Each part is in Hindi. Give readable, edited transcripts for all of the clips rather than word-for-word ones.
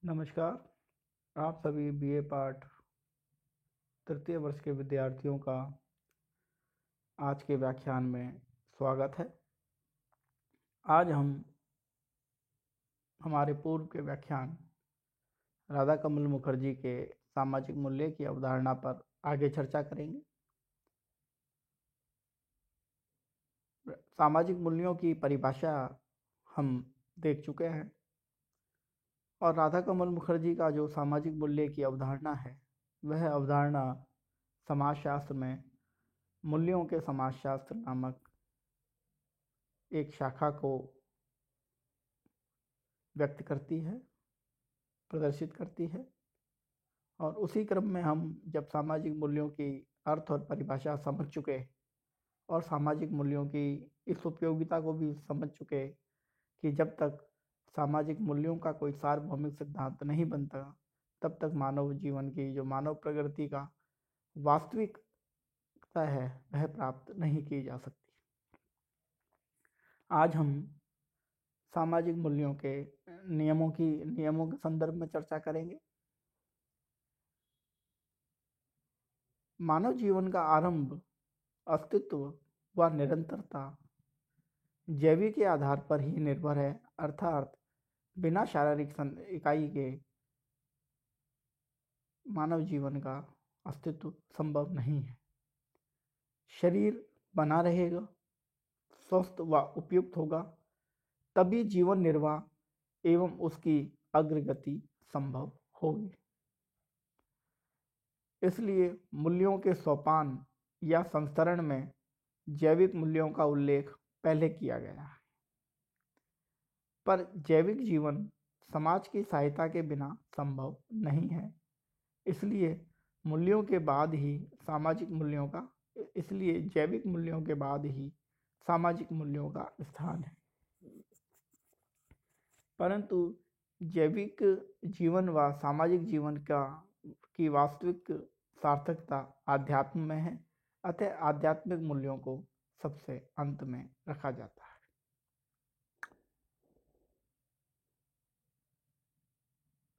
नमस्कार। आप सभी बीए पार्ट तृतीय वर्ष के विद्यार्थियों का आज के व्याख्यान में स्वागत है। आज हम हमारे पूर्व के व्याख्यान राधा कमल मुखर्जी के सामाजिक मूल्य की अवधारणा पर आगे चर्चा करेंगे। सामाजिक मूल्यों की परिभाषा हम देख चुके हैं और राधा कमल मुखर्जी का जो सामाजिक मूल्य की अवधारणा है वह अवधारणा समाजशास्त्र में मूल्यों के समाजशास्त्र नामक एक शाखा को व्यक्त करती है, प्रदर्शित करती है। और उसी क्रम में हम जब सामाजिक मूल्यों की अर्थ और परिभाषा समझ चुके और सामाजिक मूल्यों की इस उपयोगिता को भी समझ चुके कि जब तक सामाजिक मूल्यों का कोई सार्वभौमिक सिद्धांत नहीं बनता तब तक मानव जीवन की जो मानव प्रगति का वास्तविकता है वह प्राप्त नहीं की जा सकती। आज हम सामाजिक मूल्यों के नियमों के संदर्भ में चर्चा करेंगे। मानव जीवन का आरंभ, अस्तित्व व निरंतरता जैविक के आधार पर ही निर्भर है, अर्थात बिना शारीरिक इकाई के मानव जीवन का अस्तित्व संभव नहीं है। शरीर बना रहेगा, स्वस्थ व उपयुक्त होगा, तभी जीवन निर्वाह एवं उसकी अग्रगति संभव होगी। इसलिए मूल्यों के सोपान या संस्तरण में जैविक मूल्यों का उल्लेख पहले किया गया है, पर जैविक जीवन समाज की सहायता के बिना संभव नहीं है। इसलिए मूल्यों के बाद ही सामाजिक मूल्यों का इसलिए जैविक मूल्यों के बाद ही सामाजिक मूल्यों का स्थान है। परंतु जैविक जीवन व सामाजिक जीवन की वास्तविक सार्थकता आध्यात्म में है, अतः आध्यात्मिक मूल्यों को सबसे अंत में रखा जाता है।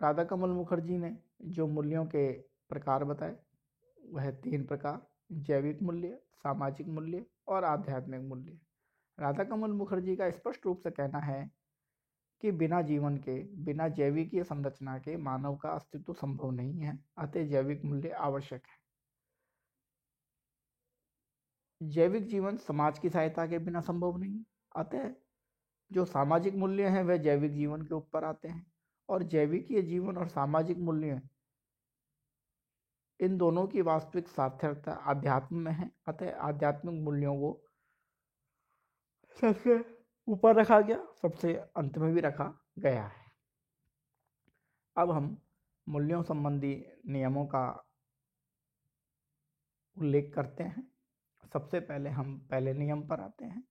राधा कमल मुखर्जी ने जो मूल्यों के प्रकार बताए वह 3 प्रकार: जैविक मूल्य, सामाजिक मूल्य और आध्यात्मिक मूल्य। राधा कमल मुखर्जी का स्पष्ट रूप से कहना है कि बिना जीवन के, बिना जैविकीय संरचना के मानव का अस्तित्व संभव नहीं है, अतः जैविक मूल्य आवश्यक है। जैविक जीवन समाज की सहायता के बिना संभव नहीं, अतः जो सामाजिक मूल्य हैं वह जैविक जीवन के ऊपर आते हैं। और जैविकीय जीवन और सामाजिक मूल्य इन दोनों की वास्तविक सार्थकता आध्यात्म में है, अतः आध्यात्मिक मूल्यों को सबसे ऊपर रखा गया, सबसे अंत में भी रखा गया है। अब हम मूल्यों संबंधी नियमों का उल्लेख करते हैं। सबसे पहले हम पहले नियम पर आते हैं।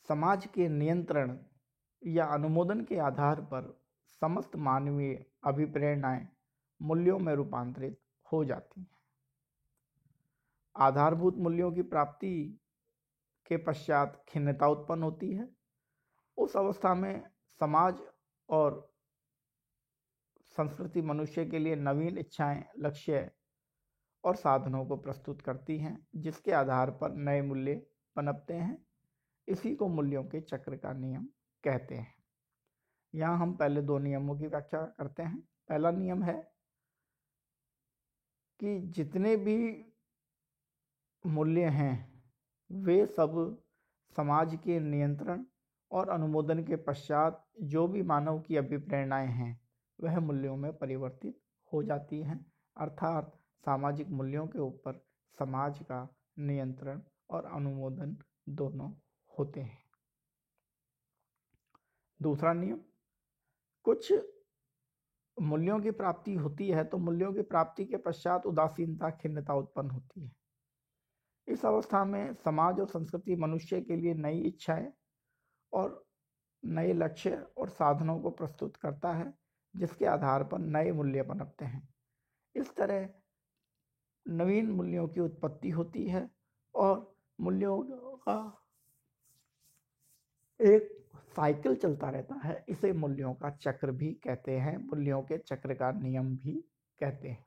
समाज के नियंत्रण या अनुमोदन के आधार पर समस्त मानवीय अभिप्रेरणाएं मूल्यों में रूपांतरित हो जाती हैं। आधारभूत मूल्यों की प्राप्ति के पश्चात खिन्नता उत्पन्न होती है। उस अवस्था में समाज और संस्कृति मनुष्य के लिए नवीन इच्छाएं, लक्ष्य और साधनों को प्रस्तुत करती हैं, जिसके आधार पर नए मूल्य पनपते हैं। इसी को मूल्यों के चक्र का नियम कहते हैं। यहाँ हम पहले 2 नियमों की व्याख्या करते हैं। पहला नियम है कि जितने भी मूल्य हैं वे सब समाज के नियंत्रण और अनुमोदन के पश्चात जो भी मानव की अभिप्रेरणाएं हैं वह मूल्यों में परिवर्तित हो जाती हैं, अर्थात सामाजिक मूल्यों के ऊपर समाज का नियंत्रण और अनुमोदन दोनों होते हैं। दूसरा नियम, कुछ मूल्यों की प्राप्ति होती है तो मूल्यों की प्राप्ति के पश्चात उदासीनता, खिन्नता उत्पन्न होती है। इस अवस्था में समाज और संस्कृति मनुष्य के लिए नई इच्छाएं और नए लक्ष्य और साधनों को प्रस्तुत करता है, जिसके आधार पर नए मूल्य पनपते हैं। इस तरह नवीन मूल्यों की उत्पत्ति होती है और मूल्यों का एक साइकिल चलता रहता है, इसे मूल्यों का चक्र भी कहते हैं, मूल्यों के चक्र का नियम भी कहते हैं।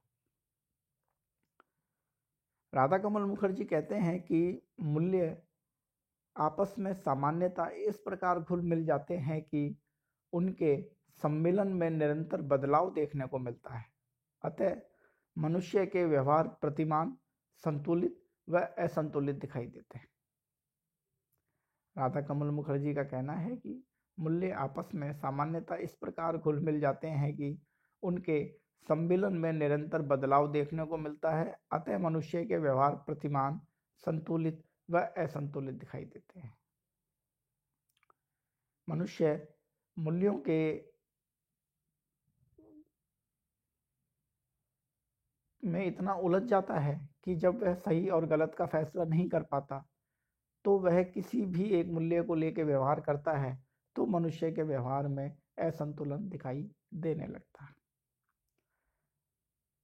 राधा कमल मुखर्जी कहते हैं कि मूल्य आपस में सामान्यता इस प्रकार घुल मिल जाते हैं कि उनके सम्मिलन में निरंतर बदलाव देखने को मिलता है। अतः मनुष्य के व्यवहार प्रतिमान, संतुलित व असंतुलित दिखाई देते हैं। राधा कमल मुखर्जी का कहना है कि मूल्य आपस में सामान्यता इस प्रकार घुल मिल जाते हैं कि उनके सम्मिलन में निरंतर बदलाव देखने को मिलता है। अतः मनुष्य के व्यवहार प्रतिमान, संतुलित व असंतुलित दिखाई देते हैं। मनुष्य मूल्यों के में इतना उलझ जाता है कि जब वह सही और गलत का फैसला नहीं कर पाता तो वह किसी भी एक मूल्य को लेकर व्यवहार करता है तो मनुष्य के व्यवहार में असंतुलन दिखाई देने लगता है।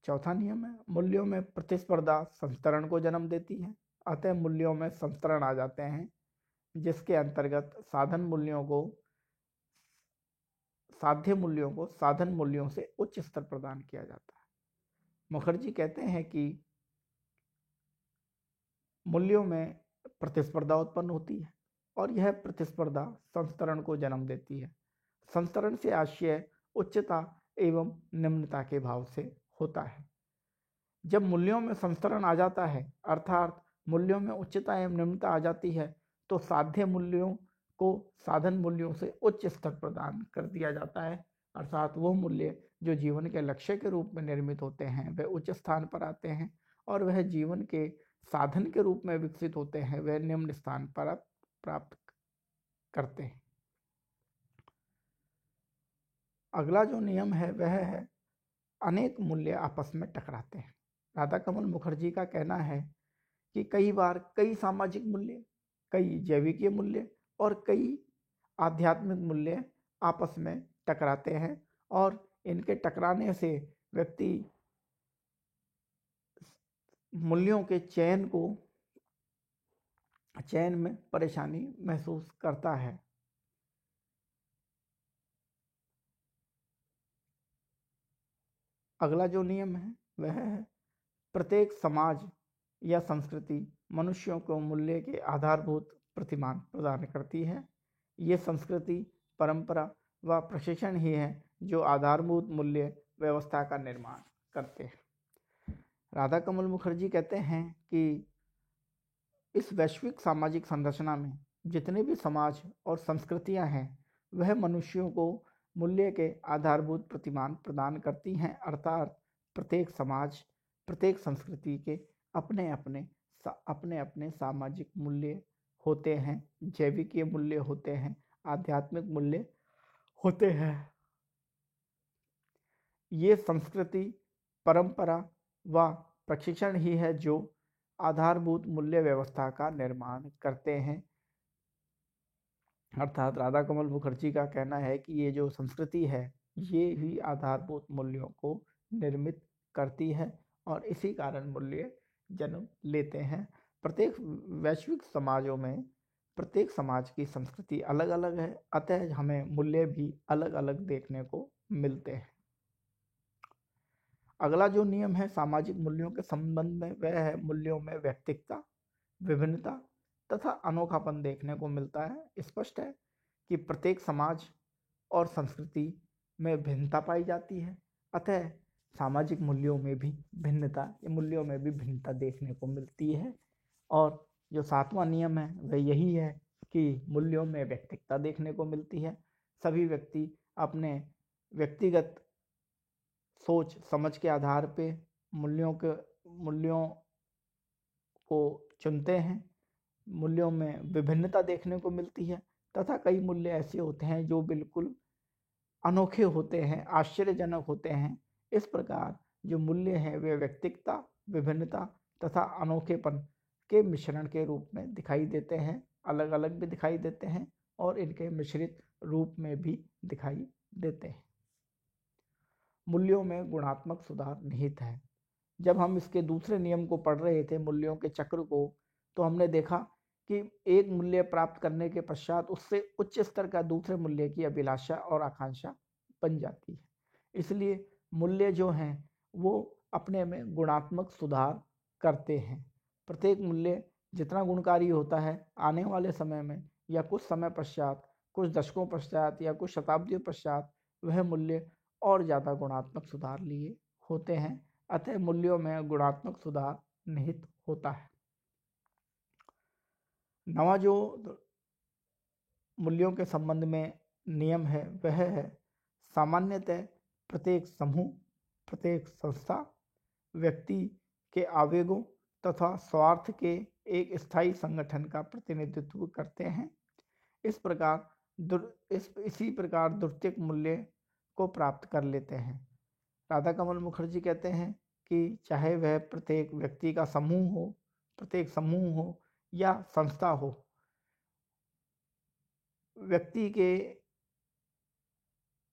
चौथा नियम है, मूल्यों में प्रतिस्पर्धा संस्तरण को जन्म देती है। अतः मूल्यों में संस्तरण आ जाते हैं, जिसके अंतर्गत साधन मूल्यों को साधन मूल्यों से उच्च स्तर प्रदान किया जाता है। मुखर्जी कहते हैं कि मूल्यों में प्रतिस्पर्धा उत्पन्न होती है और यह प्रतिस्पर्धा संस्तरण को जन्म देती है। संस्तरण से आशय उच्चता एवं निम्नता के भाव से होता है। जब मूल्यों में संस्तरण आ जाता है अर्थात मूल्यों में उच्चता एवं निम्नता आ जाती है तो साध्य मूल्यों को साधन मूल्यों से उच्च स्तर प्रदान कर दिया जाता है। अर्थात वो मूल्य जो जीवन के लक्ष्य के रूप में निर्मित होते हैं वह उच्च स्थान पर आते हैं और वह जीवन के साधन के रूप में विकसित होते हैं वह निम्न स्थान पर प्राप्त करते हैं। अगला जो नियम है वह है अनेक मूल्य आपस में टकराते हैं। राधा कमल मुखर्जी का कहना है कि कई बार कई सामाजिक मूल्य, कई जैविकीय मूल्य और कई आध्यात्मिक मूल्य आपस में टकराते हैं और इनके टकराने से व्यक्ति मूल्यों के चयन में परेशानी महसूस करता है। अगला जो नियम है वह है प्रत्येक समाज या संस्कृति मनुष्यों को मूल्य के आधारभूत प्रतिमान प्रदान करती है। ये संस्कृति, परंपरा व प्रशिक्षण ही है जो आधारभूत मूल्य व्यवस्था का निर्माण करते हैं। राधा कमल मुखर्जी कहते हैं कि इस वैश्विक सामाजिक संरचना में जितने भी समाज और संस्कृतियां हैं वह मनुष्यों को मूल्य के आधारभूत प्रतिमान प्रदान करती हैं। अर्थात प्रत्येक समाज, प्रत्येक संस्कृति के अपने अपने सामाजिक मूल्य होते हैं, जैविकीय मूल्य होते हैं, आध्यात्मिक मूल्य होते हैं। ये संस्कृति, परंपरा व प्रशिक्षण ही है जो आधारभूत मूल्य व्यवस्था का निर्माण करते हैं। अर्थात राधा कमल मुखर्जी का कहना है कि ये जो संस्कृति है ये ही आधारभूत मूल्यों को निर्मित करती है और इसी कारण मूल्य जन्म लेते हैं। प्रत्येक वैश्विक समाजों में प्रत्येक समाज की संस्कृति अलग अलग है, अतः हमें मूल्य भी अलग अलग देखने को मिलते हैं। अगला जो नियम है सामाजिक मूल्यों के संबंध में वह है मूल्यों में व्यक्तिगतता, विभिन्नता तथा अनोखापन देखने को मिलता है। स्पष्ट है कि प्रत्येक समाज और संस्कृति में भिन्नता पाई जाती है, अतः सामाजिक मूल्यों में भी भिन्नता देखने को मिलती है। और जो सातवां नियम है वह यही है कि मूल्यों में व्यक्तिगतता देखने को मिलती है। सभी व्यक्ति अपने व्यक्तिगत सोच समझ के आधार पे मूल्यों को चुनते हैं। मूल्यों में विभिन्नता देखने को मिलती है तथा कई मूल्य ऐसे होते हैं जो बिल्कुल अनोखे होते हैं, आश्चर्यजनक होते हैं। इस प्रकार जो मूल्य हैं वे व्यक्तिगतता, विभिन्नता तथा अनोखेपन के मिश्रण के रूप में दिखाई देते हैं, अलग अलग भी दिखाई देते हैं और इनके मिश्रित रूप में भी दिखाई देते हैं। मूल्यों में गुणात्मक सुधार निहित है। जब हम इसके दूसरे नियम को पढ़ रहे थे मूल्यों के चक्र को, तो हमने देखा कि एक मूल्य प्राप्त करने के पश्चात उससे उच्च स्तर का दूसरे मूल्य की अभिलाषा और आकांक्षा बन जाती है। इसलिए मूल्य जो हैं वो अपने में गुणात्मक सुधार करते हैं। प्रत्येक मूल्य जितना गुणकारी होता है, आने वाले समय में या कुछ समय पश्चात, कुछ दशकों पश्चात या कुछ शताब्दियों पश्चात वह मूल्य और ज़्यादा गुणात्मक सुधार लिए होते हैं। अतः मूल्यों में गुणात्मक सुधार निहित होता है। नवा जो मूल्यों के संबंध में नियम है वह है सामान्यतः प्रत्येक समूह, प्रत्येक संस्था व्यक्ति के आवेगों तथा स्वार्थ के एक स्थायी संगठन का प्रतिनिधित्व करते हैं। इसी प्रकार द्वितीयक मूल्य को प्राप्त कर लेते हैं। राधा कमल मुखर्जी कहते हैं कि चाहे वह प्रत्येक व्यक्ति का समूह हो, प्रत्येक समूह हो या संस्था हो, व्यक्ति के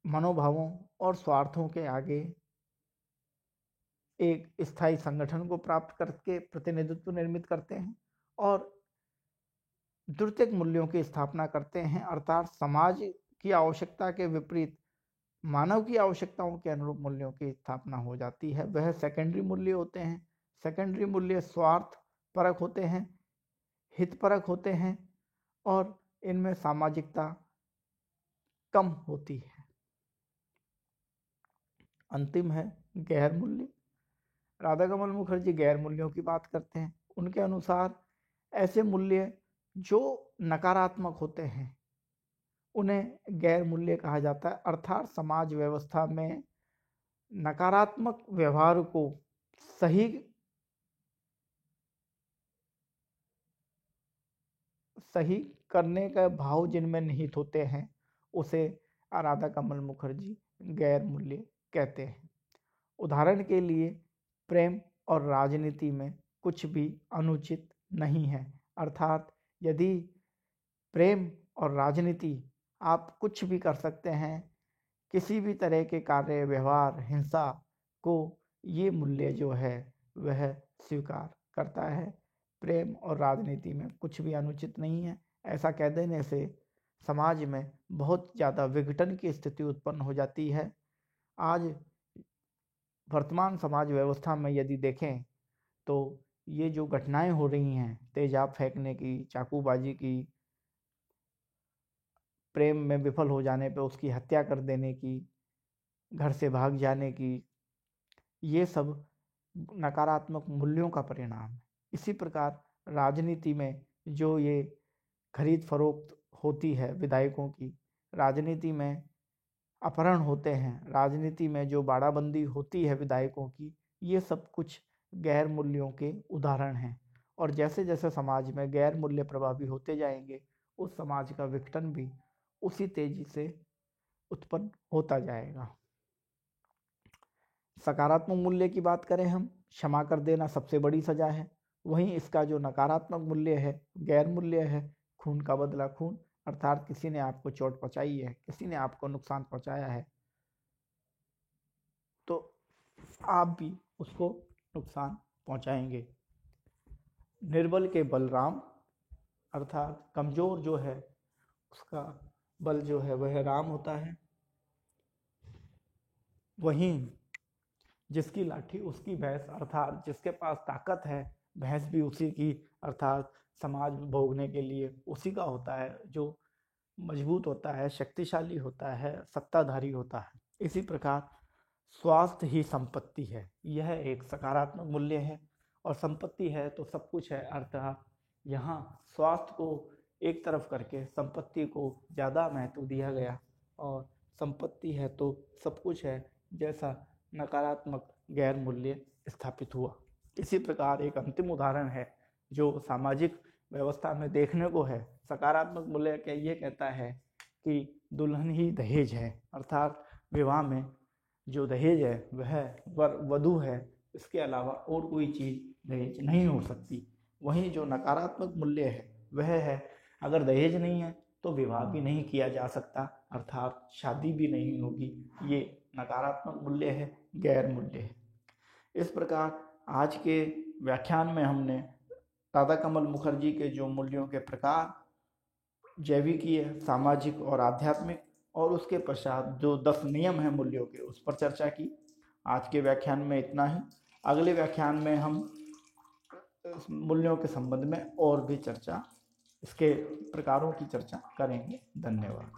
मनोभावों और स्वार्थों के आगे एक स्थायी संगठन को प्राप्त करके प्रतिनिधित्व निर्मित करते हैं और द्वितीयक मूल्यों की स्थापना करते हैं, अर्थात समाज की आवश्यकता के विपरीत मानव की आवश्यकताओं के अनुरूप मूल्यों की स्थापना हो जाती है। वह सेकेंडरी मूल्य होते हैं। सेकेंडरी मूल्य स्वार्थ परक होते हैं, हित परक होते हैं और इनमें सामाजिकता कम होती है। अंतिम है गैर मूल्य। राधा कमल मुखर्जी गैर मूल्यों की बात करते हैं। उनके अनुसार ऐसे मूल्य जो नकारात्मक होते हैं उन्हें गैर मूल्य कहा जाता है, अर्थात समाज व्यवस्था में नकारात्मक व्यवहार को सही करने का भाव जिनमें निहित होते हैं उसे राधा कमल मुखर्जी गैर मूल्य कहते हैं। उदाहरण के लिए प्रेम और राजनीति में कुछ भी अनुचित नहीं है, अर्थात यदि प्रेम और राजनीति आप कुछ भी कर सकते हैं, किसी भी तरह के कार्य व्यवहार हिंसा को ये मूल्य जो है वह स्वीकार करता है। प्रेम और राजनीति में कुछ भी अनुचित नहीं है। ऐसा कह देने से समाज में बहुत ज़्यादा विघटन की स्थिति उत्पन्न हो जाती है। आज वर्तमान समाज व्यवस्था में यदि देखें तो ये जो घटनाएं हो रही हैं, तेजाब फेंकने की, चाकूबाजी की, प्रेम में विफल हो जाने पर उसकी हत्या कर देने की, घर से भाग जाने की, ये सब नकारात्मक मूल्यों का परिणाम है। इसी प्रकार राजनीति में जो ये खरीद फरोख्त होती है विधायकों की, राजनीति में अपहरण होते हैं, राजनीति में जो बाड़ाबंदी होती है विधायकों की, ये सब कुछ गैर मूल्यों के उदाहरण हैं। और जैसे जैसे समाज में गैर मूल्य प्रभावी होते जाएंगे उस समाज का विघटन भी उसी तेजी से उत्पन्न होता जाएगा। सकारात्मक मूल्य की बात करें हम, क्षमा कर देना सबसे बड़ी सजा है। वहीं इसका जो नकारात्मक मूल्य है, गैर मूल्य है, खून का बदला खून, अर्थात किसी ने आपको चोट पहुंचाई है, किसी ने आपको नुकसान पहुंचाया है तो आप भी उसको नुकसान पहुंचाएंगे। निर्बल के बलराम, अर्थात कमजोर जो है उसका बल जो है वह राम होता है। वहीं जिसकी लाठी उसकी भैंस, अर्थात जिसके पास ताकत है भैंस भी उसी की, अर्थात समाज भोगने के लिए उसी का होता है, जो मजबूत होता है, शक्तिशाली होता है, सत्ताधारी होता है। इसी प्रकार स्वास्थ्य ही संपत्ति है, यह एक सकारात्मक मूल्य है। और संपत्ति है तो सब कुछ है, अर्थात यहाँ स्वास्थ्य को एक तरफ करके संपत्ति को ज़्यादा महत्व दिया गया और संपत्ति है तो सब कुछ है जैसा नकारात्मक गैर मूल्य स्थापित हुआ। इसी प्रकार एक अंतिम उदाहरण है जो सामाजिक व्यवस्था में देखने को है। सकारात्मक मूल्य ये कहता है कि दुल्हन ही दहेज है, अर्थात विवाह में जो दहेज है वह वधू है, इसके अलावा और कोई चीज़ दहेज नहीं हो सकती। वहीं जो नकारात्मक मूल्य है वह है अगर दहेज नहीं है तो विवाह भी नहीं किया जा सकता, अर्थात शादी भी नहीं होगी। ये नकारात्मक मूल्य है, गैर मूल्य है। इस प्रकार आज के व्याख्यान में हमने राधा कमल मुखर्जी के जो मूल्यों के प्रकार, जैविकीय, सामाजिक और आध्यात्मिक, और उसके पश्चात जो 10 नियम हैं मूल्यों के, उस पर चर्चा की। आज के व्याख्यान में इतना ही। अगले व्याख्यान में हम मूल्यों के संबंध में और भी चर्चा, इसके प्रकारों की चर्चा करेंगे। धन्यवाद।